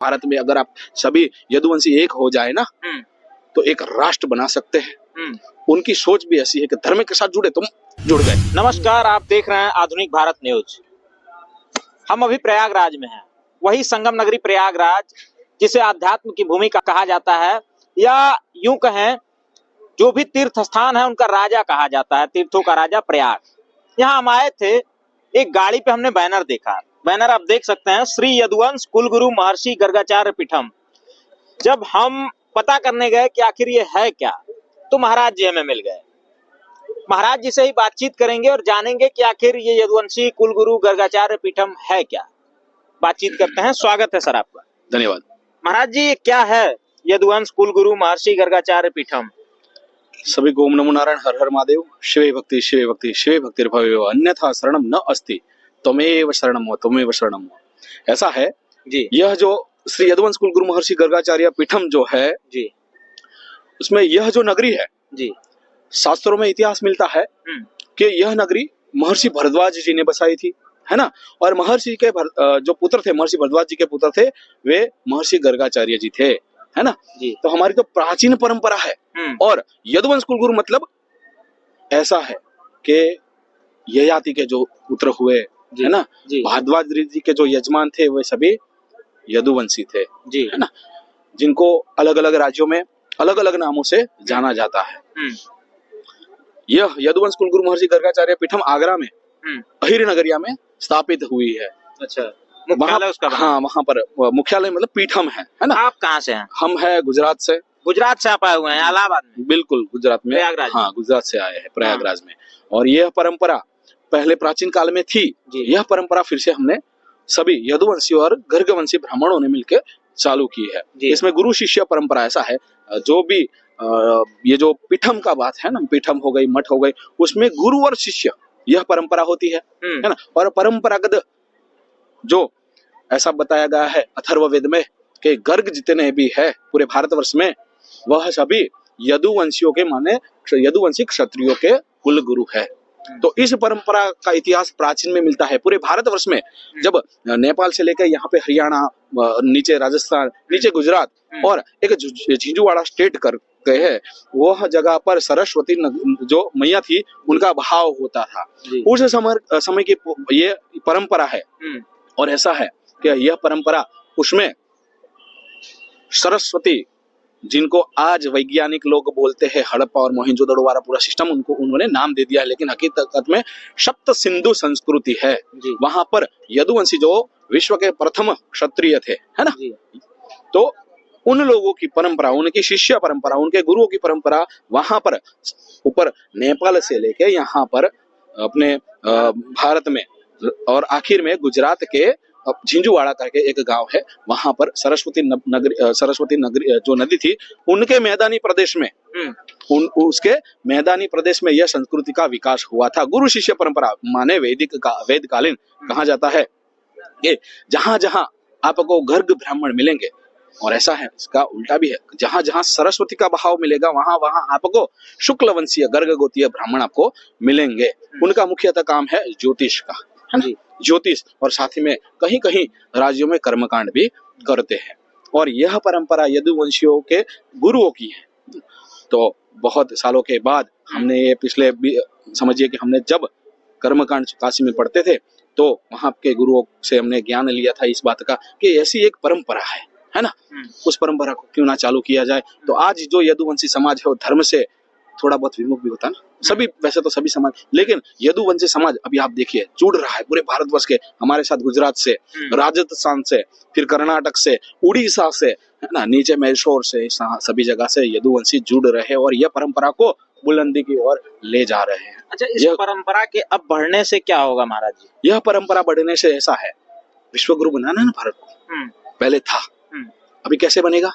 भारत में अगर आप सभी यदुवंशी एक हो जाए ना तो एक राष्ट्र बना सकते हैं। उनकी सोच भी ऐसी है कि धर्म के साथ जुड़े तुम जुड़ गए। नमस्कार, आप देख रहे हैं आधुनिक भारत न्यूज। हम अभी प्रयागराज में हैं, वही संगम नगरी प्रयागराज जिसे आध्यात्म की भूमि का कहा जाता है, या यूं कहें जो भी तीर्थ स्थान है उनका राजा कहा जाता है, तीर्थों का राजा प्रयाग। यहाँ हम आए थे, एक गाड़ी पे हमने बैनर देखा। बैनर आप देख सकते हैं, श्री यदुवंश कुलगुरु महर्षि गर्गाचार्य पीठम। जब हम पता करने गए कि आखिर ये है क्या, तो महाराज जी हमें मिल गए। महाराज जी से ही बातचीत करेंगे और जानेंगे कि आखिर ये यदुवंशी कुलगुरु गर्गाचार्य पीठम है क्या। बातचीत करते हैं। स्वागत है सर आपका। धन्यवाद। महाराज जी, ये क्या है यदुवंश कुलगुरु महर्षि गर्गाचार्य पीठम? सभी को ओम नमो नारायण, हर हर महादेव। शिवे भक्ति शिवे भक्ति शिवे भक्तिर्भवेव, अन्यथा शरणम न अस्ति, त्वमेव शरणम। ऐसा है जी। यह जो श्री यदुवंश कुलगुरु महर्षि गर्गाचार्य पीठम जो है जी, उसमें यह जो नगरी है जी, शास्त्रों में इतिहास मिलता है कि यह नगरी महर्षि भरद्वाज जी ने बसाई थी, है ना। और महर्षि के जो पुत्र थे, महर्षि भरद्वाज जी के पुत्र थे, वे महर्षि गर्गाचार्य जी थे, है ना जी। तो हमारी तो प्राचीन परंपरा है। और यदुवंश कुलगुरु मतलब ऐसा है कि ययाति के जो पुत्र हुए, है ना, भारद्वाज जी के जो यजमान थे वे सभी यदुवंशी थे जी, है ना, जिनको अलग अलग राज्यों में अलग अलग नामों से जाना जाता है। यह यदुवंश कुलगुरु महर्षि गर्गाचार्य पीठम आगरा में अहिर नगरिया में स्थापित हुई है। अच्छा, मुख्यालय उसका? हाँ, वहाँ पर मुख्यालय मतलब पीठम है ना। आप कहाँ से हैं? हम है गुजरात से। गुजरात से आप आए हुए हैं? इलाहाबाद में? बिल्कुल, गुजरात में। प्रयागराज? हाँ, गुजरात से आए हैं, प्रयागराज में। और यह परंपरा पहले प्राचीन काल में थी। यह परंपरा फिर से हमने सभी यदुवंशी और गर्गवंशी ब्राह्मणों ने मिलकर चालू की है। इसमें गुरु शिष्य परंपरा ऐसा है, जो भी ये जो पीठम का बात है ना, पीठम हो गई, मठ हो गई, उसमें गुरु और शिष्य यह परंपरा होती है ना। और परंपरागत जो ऐसा बताया गया है अथर्ववेद में कि गर्ग जितने भी है पूरे भारतवर्ष में, वह सभी यदुवंशियों के माने यदुवंशी क्षत्रियों के कुल गुरु है। तो इस परंपरा का इतिहास प्राचीन में मिलता है पूरे भारतवर्ष में। जब नेपाल से लेकर यहाँ पे हरियाणा, नीचे राजस्थान, नीचे गुजरात और एक झिंझुवाड़ा स्टेट करते हैं, वह जगह पर सरस्वती जो मैया थी उनका भाव होता था। उस समय की ये परंपरा है। और ऐसा है कि यह परंपरा उसमें सरस्वती, जिनको आज वैज्ञानिक लोग बोलते हैं हड़प्पा और मोहनजोदड़ो वाला पूरा सिस्टम, उनको उन्होंने नाम दे दिया है, लेकिन हकीकत में सप्त सिंधु संस्कृति है। वहां पर यदुवंशी जो विश्व के प्रथम क्षत्रिय थे, है ना, तो उन लोगों की परंपरा, उनकी शिष्य परंपरा, उनके गुरुओं की परंपरा वहां पर ऊपर नेपाल से लेके यहाँ पर अपने भारत में और आखिर में गुजरात के झिंझुवाड़ा करके एक गांव है, वहां पर सरस्वती नगरी जो नदी थी उनके मैदानी प्रदेश में उसके मैदानी प्रदेश में यह संस्कृति का विकास हुआ था। गुरु शिष्य परंपरा माने वेदकालीन कहा जाता है कि जहां जहां आपको गर्ग ब्राह्मण मिलेंगे, और ऐसा है इसका उल्टा भी है, जहां जहां सरस्वती का भाव मिलेगा वहां वहां आपको शुक्ल वंशीय गर्ग गोत्रीय ब्राह्मण आपको मिलेंगे। उनका मुख्यतः काम है ज्योतिष का, है ना, ज्योतिष, और साथ ही में कहीं कहीं राज्यों में कर्मकांड भी करते हैं। और यह परंपरा यदुवंशियों के गुरुओं की है। तो बहुत सालों के बाद हमने ये पिछले समझिए कि हमने जब कर्मकांड काशी में पढ़ते थे तो वहां के गुरुओं से हमने ज्ञान लिया था इस बात का कि ऐसी एक परंपरा है ना, उस परंपरा को क्यों ना चालू किया जाए। तो आज जो यदुवंशी समाज है वो धर्म से थोड़ा बहुत विमुख भी होता है ना, सभी, वैसे तो सभी समाज, लेकिन यदुवंशी समाज अभी आप देखिए जुड़ रहा है पूरे भारतवर्ष के हमारे साथ। गुजरात से, राजस्थान से, फिर कर्नाटक से, उड़ीसा से, है ना, नीचे मैसूर से, सभी जगह से यदुवंशी जुड़ रहे हैं और यह परंपरा को बुलंदी की ओर ले जा रहे हैं। अच्छा, इस परंपरा के अब बढ़ने से क्या होगा महाराज जी? यह परंपरा बढ़ने से ऐसा है, विश्व गुरु बनाना है ना भारत को, पहले था, अभी कैसे बनेगा?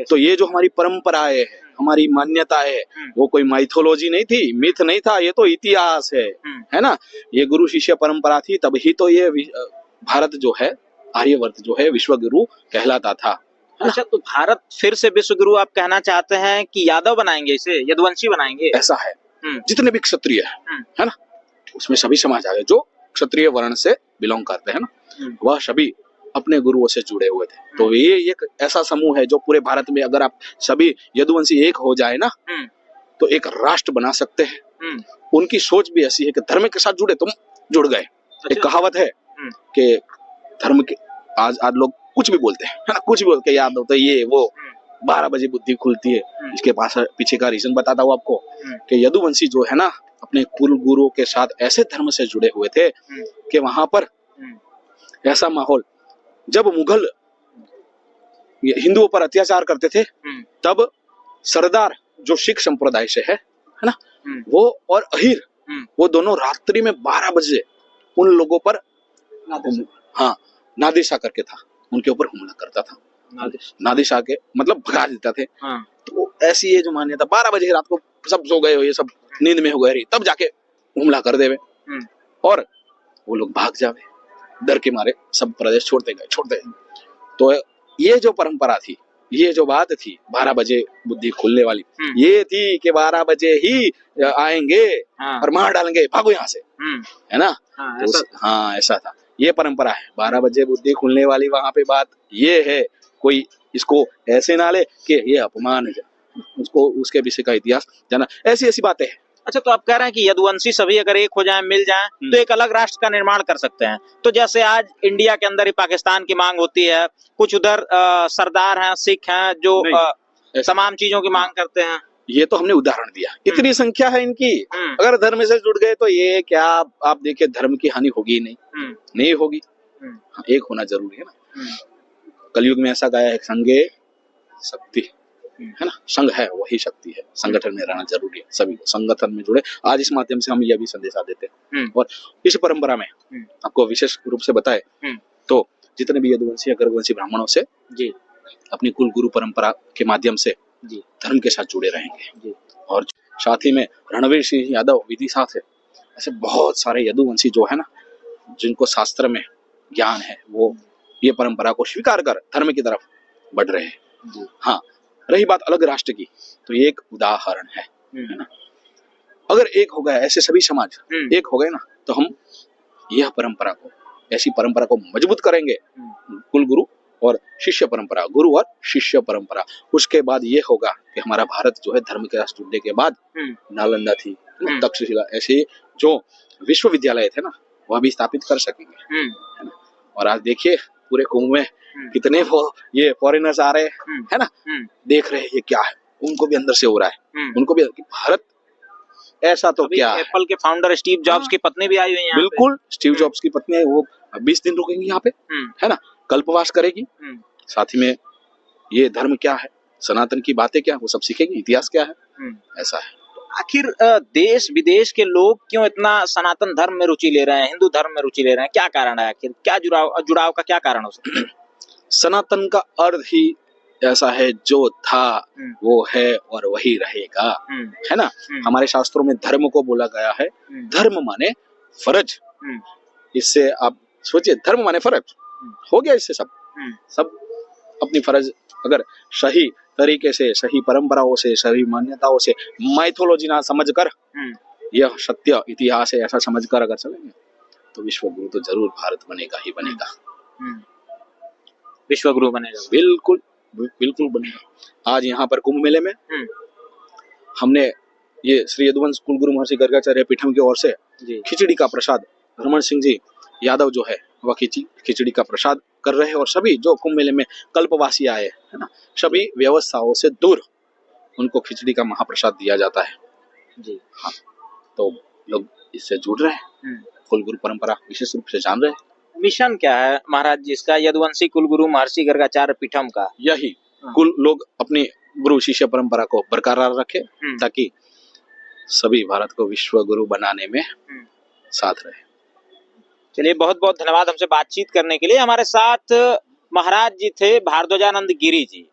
तो ये जो हमारी परंपराएं है, हमारी मान्यताएं है, वो कोई माइथोलॉजी नहीं थी, मिथ नहीं था, ये तो इतिहास है ना। ये गुरु शिष्य परंपरा थी, तभी तो ये भारत जो है, आर्यवर्त जो है, विश्व गुरु कहलाता था। अच्छा, तो भारत फिर से विश्व गुरु आप कहना चाहते हैं कि यादव बनाएंगे, इसे यदुवंशी बनाएंगे? ऐसा है, जितने भी क्षत्रिय है ना, उसमें सभी समाज आ गए जो क्षत्रिय वर्ण से बिलोंग करते हैं ना, वह सभी अपने गुरुओं से जुड़े हुए थे। तो ये एक ऐसा समूह है जो पूरे भारत में अगर आप सभी यदुवंशी एक हो जाए ना तो एक राष्ट्र बना सकते हैं। उनकी सोच भी ऐसी है कि धर्म के साथ जुड़े तुम जुड़ गए। एक कहावत है कि धर्म के आज लोग कुछ भी बोलते हैं, है ना, कुछ भी बोल के याद होता है ये वो 12 बजे बुद्धि खुलती है। इसके पास पीछे का रीजन बताता हूँ आपको कि यदुवंशी जो है ना अपने कुल गुरुओं के साथ ऐसे धर्म से जुड़े हुए थे कि वहां पर ऐसा माहौल, जब मुगल हिंदुओं पर अत्याचार करते थे तब सरदार जो सिख संप्रदाय से है ना, वो और अहीर वो दोनों रात्रि में 12 बजे उन लोगों पर हाँ नादिशा करके था उनके ऊपर हमला करता था। नादिशा के मतलब भगा देता थे। तो ऐसी ये जो मान्यता 12 बजे रात को सब सो गए हो, ये सब नींद में हो गए तब जाके हमला कर देवे और वो लोग भाग जावे, डर के मारे सब प्रदेश छोड़ते गए। तो ये जो परंपरा थी, ये जो बात थी 12 बजे बुद्धि खुलने वाली, ये थी कि 12 बजे ही आएंगे और मार डालेंगे, भागो यहाँ से, है ना। हाँ ऐसा था, ये परंपरा है 12 बजे बुद्धि खुलने वाली। वहां पे बात ये है, कोई इसको ऐसे ना ले कि ये अपमान है, उसको उसके पीछे का इतिहास जाना, ऐसी ऐसी बातें हैं। अच्छा, तो आप कह रहे हैं कि यदुवंशी सभी अगर एक हो जाएं, मिल जाएं, तो एक अलग राष्ट्र का निर्माण कर सकते हैं। तो जैसे आज इंडिया के अंदर ही पाकिस्तान की मांग होती है, कुछ उधर सरदार हैं, सिख हैं जो तमाम चीजों की मांग करते हैं। ये तो हमने उदाहरण दिया, इतनी संख्या है इनकी, अगर धर्म से जुड़ गए तो ये क्या आप देखिए धर्म की हानि होगी ही नहीं होगी। एक होना जरूरी है ना। कलयुग में ऐसा गाया है, संगे शक्ति है ना, संघ है वही शक्ति है, संगठन में रहना जरूरी है, सभी संगठन में जुड़े। आज इस माध्यम से हम यह भी संदेशा देते हैं। और इस परंपरा में आपको विशेष रूप से बताए तो जितने भी यदुवंशी गर्गवंशी ब्राह्मणों से जी अपनी कुल गुरु परंपरा के माध्यम से जी धर्म के साथ जुड़े रहेंगे जी। और साथ ही में रणवीर सिंह यादव विधि साथ है, ऐसे बहुत सारे यदुवंशी जो है ना जिनको शास्त्र में ज्ञान है, वो ये परंपरा को स्वीकार कर धर्म की तरफ बढ़ रहे हैं। हाँ, रही बात अलग राष्ट्र की, तो ये एक उदाहरण है ना। अगर एक हो गया ऐसे सभी समाज एक हो गए ना, तो हम यह परंपरा को, ऐसी परंपरा को मजबूत करेंगे। कुल गुरु और शिष्य परंपरा, गुरु और शिष्य परंपरा। उसके बाद ये होगा कि हमारा भारत जो है धर्म के राष्ट्र जुड़ने के बाद नालंदा थी, तक्षशिला, ऐसे जो विश्वविद्यालय थे ना वह भी स्थापित कर सकेंगे, है ना। और आज देखिए पूरे कुंभ में कितने वो ये फॉरेनर्स आ रहे हैं ना, देख रहे हैं ये क्या है, उनको भी अंदर से हो रहा है, उनको भी भारत ऐसा तो क्या है। एप्पल के फाउंडर स्टीव जॉब्स की पत्नी भी आई हुई है, बिल्कुल स्टीव जॉब्स की पत्नी है, वो 20 दिन रुकेंगी यहाँ पे, है ना, कल्पवास करेगी। साथ ही में ये धर्म क्या है, सनातन की बातें क्या है, वो सब सीखेंगे, इतिहास क्या है, ऐसा है। आखिर देश विदेश के लोग क्यों इतना सनातन धर्म में रुचि ले रहे हैं, हिंदू धर्म में रुचि ले रहे हैं, क्या कारण है आखिर, क्या जुड़ाव का क्या कारण हो सकता है? सनातन का अर्थ ही ऐसा है, जो था वो है और वही रहेगा, है ना। हमारे शास्त्रों में धर्म को बोला गया है, धर्म माने फर्ज। इससे आप सोचिए, धर्म माने फर्ज हो गया, इससे सब अपनी फर्ज अगर सही तरीके से, सही परंपराओं से, सही मान्यताओं से, माइथोलॉजी ना समझकर, यह सत्य इतिहास है ऐसा समझकर अगर चलेंगे तो विश्व गुरु तो जरूर भारत बनेगा ही बनेगा। विश्व गुरु बनेगा, बिल्कुल बिल्कुल बनेगा। आज यहाँ पर कुंभ मेले में हमने ये श्री यदुवंश कुल गुरु महर्षि गर्गाचार्य पीठम की ओर से खिचड़ी का प्रसाद, रमन सिंह जी यादव जो है वह खिचड़ी का प्रसाद कर रहे हैं। और सभी जो कुंभ मेले में कल्पवासी आए है ना, सभी व्यवस्थाओं से दूर उनको खिचड़ी का महाप्रसाद दिया जाता है जी। हाँ, तो लोग इससे जुड़ रहे हैं, कुल गुरु परंपरा विशेष रूप से जान रहे हैं। मिशन क्या है महाराज जी इसका, यदुवंशी कुल गुरु महर्षि गर्गाचार्य पीठम का? यही कुल लोग अपनी गुरु शिष्य परंपरा को बरकरार रखे ताकि सभी भारत को विश्व गुरु बनाने में साथ रहे। चलिए, बहुत बहुत धन्यवाद हमसे बातचीत करने के लिए। हमारे साथ महाराज जी थे भारद्वाजानंद गिरी जी,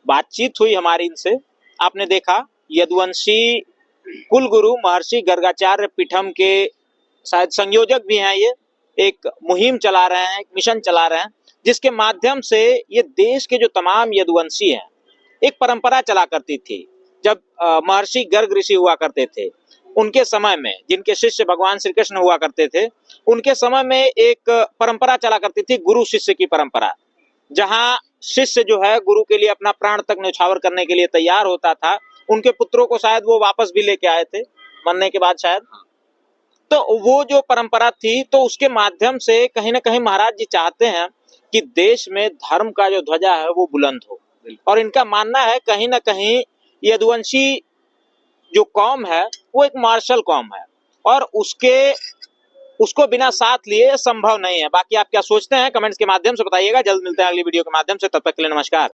बातचीत हुई हमारी इनसे। आपने देखा यदुवंशी कुल गुरु महर्षि गर्गाचार्य पीठम के शायद संयोजक भी हैं, ये एक मुहिम चला रहे हैं, एक मिशन चला रहे हैं, जिसके माध्यम से ये देश के जो तमाम यदुवंशी हैं, एक परंपरा चला करती थी। जब महर्षि गर्ग ऋषि हुआ करते थे, उनके समय में जिनके शिष्य भगवान श्री कृष्ण हुआ करते थे, उनके समय में एक परंपरा चला करती थी, गुरु शिष्य की परंपरा, जहां शिष्य जो है गुरु के लिए अपना प्राण तक न्यौछावर करने के लिए तैयार होता था। उनके पुत्रों को शायद वो वापस भी लेके आए थे मरने के बाद शायद। तो वो जो परंपरा थी, तो उसके माध्यम से कहीं ना कहीं महाराज जी चाहते हैं कि देश में धर्म का जो ध्वजा है वो बुलंद हो। और इनका मानना है कहीं ना कहीं यदुवंशी जो कौम है वो एक मार्शल कौम है और उसको बिना साथ लिए संभव नहीं है। बाकी आप क्या सोचते हैं कमेंट्स के माध्यम से बताइएगा। जल्द मिलते हैं अगली वीडियो के माध्यम से, तब तक के लिए नमस्कार।